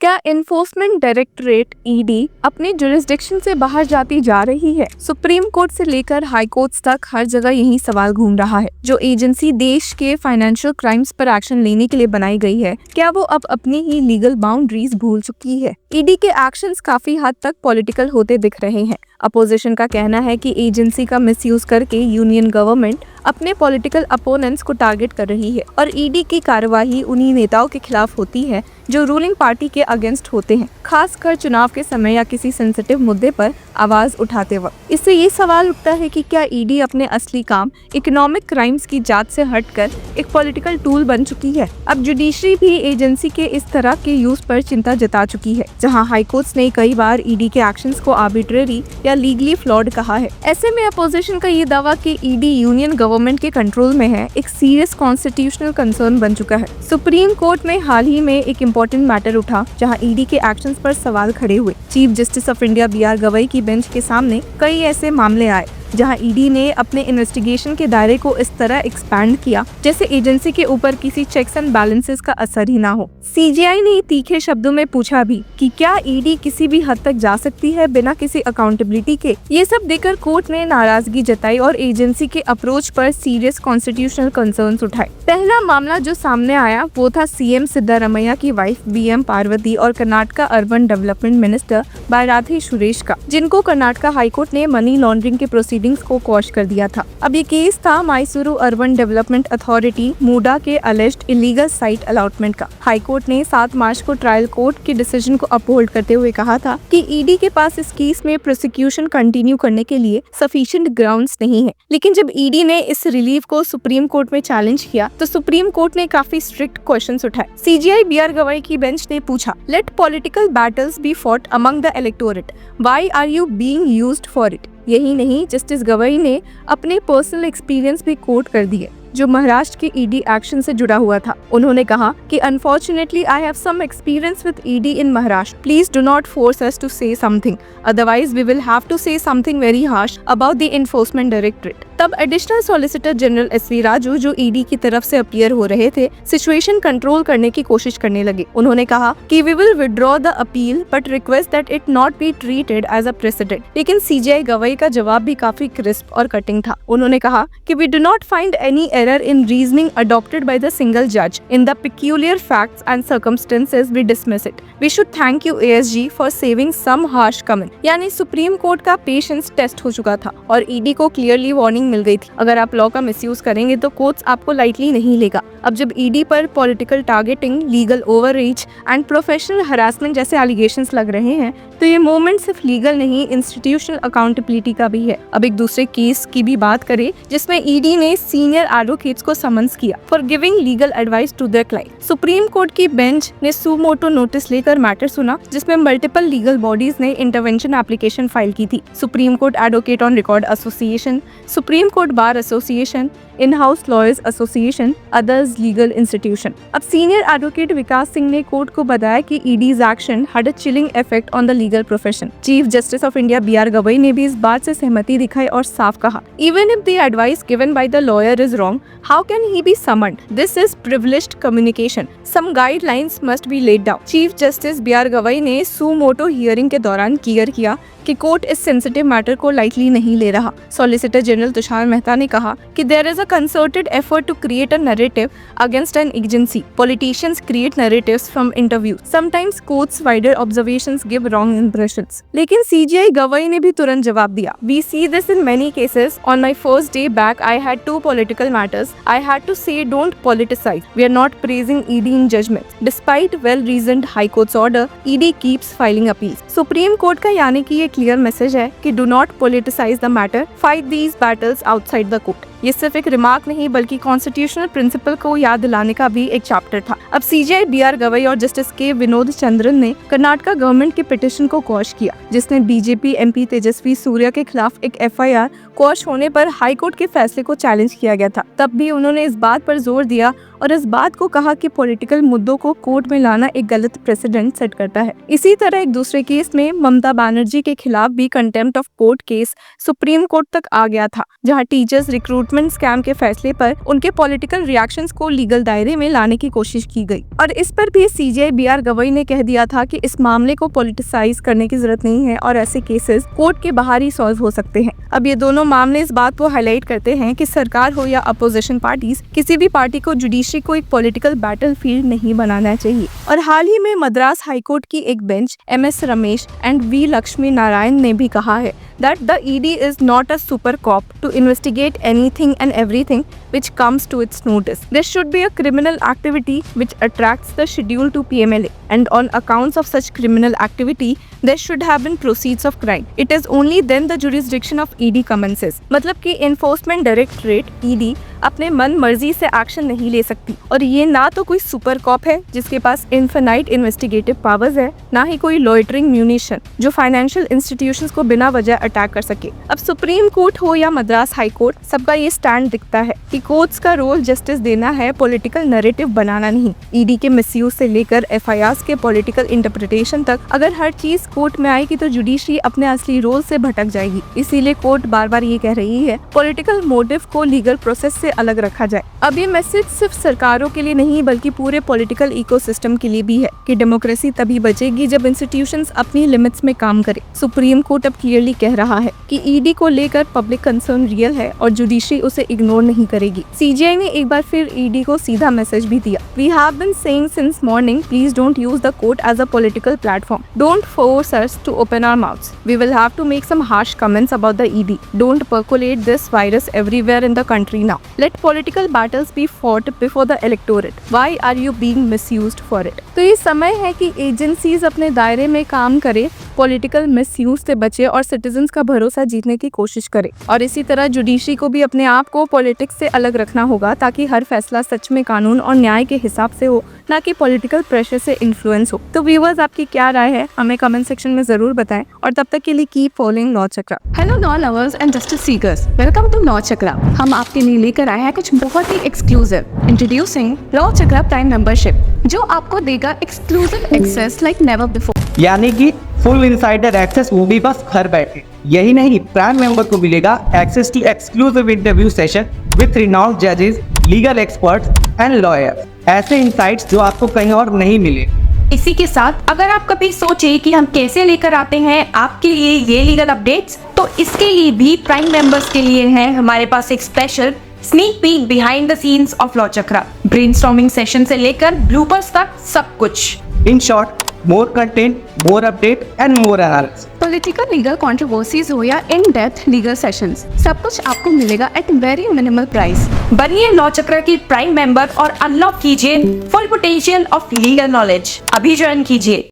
क्या enforcement directorate ED अपने jurisdiction से बाहर जाती जा रही है? सुप्रीम कोर्ट से लेकर हाई कोर्ट्स तक हर जगह यही सवाल घूम रहा है। जो एजेंसी देश के फाइनेंशियल क्राइम्स पर एक्शन लेने के लिए बनाई गई है, क्या वो अब अपनी ही लीगल बाउंड्रीज भूल चुकी है? ईडी के एक्शंस काफी हद तक पॉलिटिकल होते दिख रहे हैं। अपोजिशन का कहना है कि एजेंसी का मिसयूज करके यूनियन गवर्नमेंट अपने पॉलिटिकल अपोनेंट्स को टारगेट कर रही है और ईडी की कार्यवाही उन्हीं नेताओं के खिलाफ होती है जो रूलिंग पार्टी के अगेंस्ट होते हैं, खासकर चुनाव के समय या किसी सेंसिटिव मुद्दे पर आवाज उठाते वक्त। इससे ये सवाल उठता है कि क्या ईडी अपने असली काम इकोनॉमिक क्राइम्स की जांच से हटकर एक पॉलिटिकल टूल बन चुकी है? अब जुडिशरी भी एजेंसी के इस तरह के यूज पर चिंता जता चुकी है, जहां हाईकोर्ट्स ने कई बार ईडी के एक्शंस को आर्बिट्रेरी या लीगली फ्लॉड कहा है। ऐसे में अपोजिशन का ये दावा कि ईडी यूनियन गवर्नमेंट के कंट्रोल में है, एक सीरियस कॉन्स्टिट्यूशनल कंसर्न बन चुका है। सुप्रीम कोर्ट में हाल ही में एक इम्पोर्टेंट मैटर उठा जहां ईडी के एक्शंस पर सवाल खड़े हुए। Chief justice of India B R Gavai की बेंच के सामने कई ऐसे मामले आए जहां ईडी ने अपने इन्वेस्टिगेशन के दायरे को इस तरह एक्सपैंड किया जैसे एजेंसी के ऊपर किसी चेक्स एंड बैलेंसेस का असर ही ना हो। सीजीआई ने तीखे शब्दों में पूछा भी कि क्या ईडी किसी भी हद तक जा सकती है बिना किसी अकाउंटेबिलिटी के? ये सब देखकर कोर्ट ने नाराजगी जताई और एजेंसी के अप्रोच पर सीरियस कॉन्स्टिट्यूशनल कंसर्न्स उठाए। पहला मामला जो सामने आया वो था सीएम सिद्धारमैया की वाइफ बीएम पार्वती और Karnataka urban development minister Byrathi Suresh का, जिनको कर्नाटका हाईकोर्ट ने मनी लॉन्ड्रिंग के प्रोसीडिंग्स को क्वॉश कर दिया था। अब ये केस था Mysuru urban development authority MUDA के अलेज्ड इलीगल साइट अलॉटमेंट का। हाईकोर्ट ने 7 मार्च को ट्रायल कोर्ट के डिसीजन को अपहोल्ड करते हुए कहा था कि ईडी के पास इस केस में प्रोसिक्यूशन कंटिन्यू करने के लिए सफिशिएंट ग्राउंड्स नहीं है। लेकिन जब ईडी ने इस रिलीफ को सुप्रीम कोर्ट में चैलेंज किया तो सुप्रीम कोर्ट ने काफी स्ट्रिक्ट क्वेश्चंस उठाए। सीजीआई बी आर गवई की बेंच ने पूछा, let political battles be fought among the electorate, why are you being used for it? यही नहीं, जस्टिस गवई ने अपने पर्सनल एक्सपीरियंस भी कोट कर दिए जो महाराष्ट्र के ईडी एक्शन से जुड़ा हुआ था। उन्होंने कहा कि unfortunately I have some experience with ED in Maharashtra, please do not force us to say something, otherwise we will have to say something very harsh about the enforcement directorate. तब additional solicitor general SV Raju, जो ED की तरफ से appear हो रहे थे, situation control करने की कोशिश करने लगे। उन्होंने कहा कि we will withdraw the appeal but request that it not be treated as a precedent. लेकिन सीजीआई गवई का जवाब भी काफी क्रिस्प और कटिंग था। उन्होंने कहा कि we do not find any error in reasoning adopted by the single judge. In the peculiar facts and circumstances, we dismiss it. We should thank you ASG for saving some harsh comment. यानी supreme court का patience test हो चुका था और ED को clearly warning मिल गई थी, अगर आप लॉ का मिसयूज करेंगे तो कोर्ट्स आपको लाइटली नहीं लेगा। अब जब ईडी पर political targeting, legal overreach and professional harassment जैसे एलिगेशंस लग रहे हैं तो ये मूवमेंट सिर्फ लीगल नहीं, इंस्टीट्यूशनल अकाउंटेबिलिटी का भी है। अब एक दूसरे केस की भी बात करें जिसमें ईडी ने सीनियर एडवोकेट्स को समन्स किया for giving legal advice to their client. Supreme court की बेंच ने सुमोटो नोटिस लेकर मैटर सुना जिसमें मल्टीपल लीगल बॉडीज ने इंटरवेंशन एप्लीकेशन फाइल की थी। Supreme court advocate on record association, supreme court bar association, in house lawyers association, others legal institution. अब senior advocate Vikas Singh ने कोर्ट को बताया कि ED's action had a chilling effect on the legal profession. Chief justice of India B R Gavai ने भी इस बात से सहमति दिखाई और साफ कहा, even if the advice given by the lawyer is wrong, how can he be summoned? This is privileged communication, some guidelines must be laid down. Chief justice B R Gavai ने सुमोटो हियरिंग के दौरान क्लियर किया कि कोर्ट इस sensitive matter को lightly नहीं ले रहा। सॉलिसिटर जनरल तुषार मेहता ने कहा कि there is a concerted effort to create a narrative against an agency. Politicians create narratives from interview, sometimes courts wider observations give wrong impressions. लेकिन सीजीआई गवई ने भी तुरंत जवाब दिया, we see this in many cases. On my first day back I had 2 political matters, I had to say don't politicise, we are not praising ED in judgment. Despite well reasoned high courts order, ED keeps filing appeals. Supreme court का यानी कि ये clear message है कि do not politicise the matter, fight these battles outside the court. ये सिर्फ एक remark नहीं बल्कि कॉन्स्टिट्यूशनल प्रिंसिपल को याद दिलाने का भी एक चैप्टर था। अब सीजीआई बी आर गवई और जस्टिस के विनोद चंद्रन ने कर्नाटका गवर्नमेंट के पिटिशन को क्वॉश किया जिसने बीजेपी एमपी तेजस्वी सूर्या के खिलाफ एक एफआईआर क्वॉश होने पर हाईकोर्ट के फैसले को चैलेंज किया गया था। तब भी उन्होंने इस बात पर जोर दिया और इस बात को कहा कि पॉलिटिकल मुद्दों को कोर्ट में लाना एक गलत प्रेसिडेंट सेट करता है। इसी तरह एक दूसरे केस में ममता बनर्जी के खिलाफ भी contempt of court case supreme court तक आ गया था, जहां टीचर्स, रिक्रूटर्स रिक्रूटमेंट स्कैम के फैसले पर उनके पॉलिटिकल रिएक्शंस को लीगल दायरे में लाने की कोशिश की गई और इस पर भी सीजेआई बीआर गवई ने कह दिया था कि इस मामले को पॉलिटिसाइज करने की जरूरत नहीं है और ऐसे केसेस कोर्ट के बाहर ही सॉल्व हो सकते हैं। अब ये दोनों मामले इस बात को हाईलाइट करते हैं कि सरकार हो या अपोजिशन पार्टीज, किसी भी पार्टी को जुडिशरी को एक पॉलिटिकल बैटलफील्ड नहीं बनाना चाहिए। और हाल ही में मद्रास हाईकोर्ट की एक bench MS Ramesh and V Lakshmi Narayan ने भी कहा है that the ED is not a super cop to investigate anything and everything which comes to its notice. This should be a criminal activity which attracts the schedule to PMLA, and on accounts of such criminal activity there should have been proceeds of crime. It is only then the jurisdiction of ED commences. मतलब कि Enforcement Directorate ED अपने मन मर्जी से action नहीं ले सकती और ये ना तो कोई सुपर कॉप है जिसके पास इन्फिनाइट इन्वेस्टिगेटिव पावर्स है, ना ही कोई लॉइटरिंग म्यूनिशन जो फाइनेंशियल इंस्टीट्यूशंस को बिना वजह अटैक कर सके। अब सुप्रीम कोर्ट हो या मद्रास हाई कोर्ट, सबका ये स्टैंड दिखता है कि कोर्ट्स का रोल जस्टिस देना है, पॉलिटिकल नैरेटिव बनाना नहीं। ईडी के मिसयूज से लेकर FIRs के पॉलिटिकल इंटरप्रिटेशन तक अगर हर चीज कोर्ट में आएगी तो जुडिशरी अपने असली रोल से भटक जाएगी। इसीलिए कोर्ट बार बार ये कह रही है पॉलिटिकल मोटिव को लीगल प्रोसेस से अलग रखा जाए। अब ये मैसेज सिर्फ सरकारों के लिए नहीं बल्कि पूरे पॉलिटिकल इकोसिस्टम के लिए भी है कि डेमोक्रेसी तभी बचेगी जब इंस्टीट्यूशंस अपनी लिमिट्स में काम करें। सुप्रीम कोर्ट अब क्लियरली कह रहा है कि ईडी को लेकर पब्लिक कंसर्न रियल है और जुडिशरी उसे इग्नोर नहीं करेगी। सीजीआई ने एक बार फिर ईडी को सीधा मैसेज भी दिया, we have been saying since morning, please don't use the court as a political platform, don't force us to open our mouths, we will have to make some harsh comments about the ED, don't percolate this virus everywhere in the country now, let political battles be fought before the electorate, why are you being misused for it. तो ये समय है कि agencies अपने दायरे में काम करे, पॉलिटिकल मिसयूज से बचे और सिटीजन्स का भरोसा जीतने की कोशिश करे। और इसी तरह जुडिशरी को भी अपने आप को पॉलिटिक्स से अलग रखना होगा ताकि हर फैसला सच में कानून और न्याय के हिसाब से हो, ना कि पॉलिटिकल प्रेशर से इन्फ्लुएंस हो। तो व्यूअर्स, आपकी क्या राय है हमें कमेंट सेक्शन में जरूर बताएं और तब तक के लिए keep following Law Chakra. Hello law lovers and justice seekers, welcome to Law Chakra. हम आपके लिए लेकर आए हैं कुछ बहुत ही exclusive. Introducing Law Chakra prime membership, जो आपको देगा exclusive access like never before. यानी कि फुल इनसाइडर एक्सेस, वो भी बस घर बैठे। यही नहीं, प्राइम मेंबर को मिलेगा access to exclusive interview session with renowned जजेस, लीगल एक्सपर्ट्स एंड लॉयर्स। ऐसे इनसाइट्स जो आपको कहीं और नहीं मिले। इसी के साथ अगर आप कभी सोचे कि हम कैसे लेकर आते हैं आपके लिए ये लीगल अपडेट्स, तो इसके लिए भी प्राइम मेंबर्स के लिए है हमारे पास एक special sneak peek behind the scenes of law chakra. Brainstorming session से लेकर ब्लूपर्स तक सब कुछ। In short, more content, more update and more analysis. Political legal controversies हो या इन डेप्थ लीगल सेशंस, सब कुछ आपको मिलेगा एट वेरी मिनिमल प्राइस। बनिए लॉ चक्र की प्राइम मेंबर और अनलॉक कीजिए full potential of legal knowledge. अभी ज्वाइन कीजिए।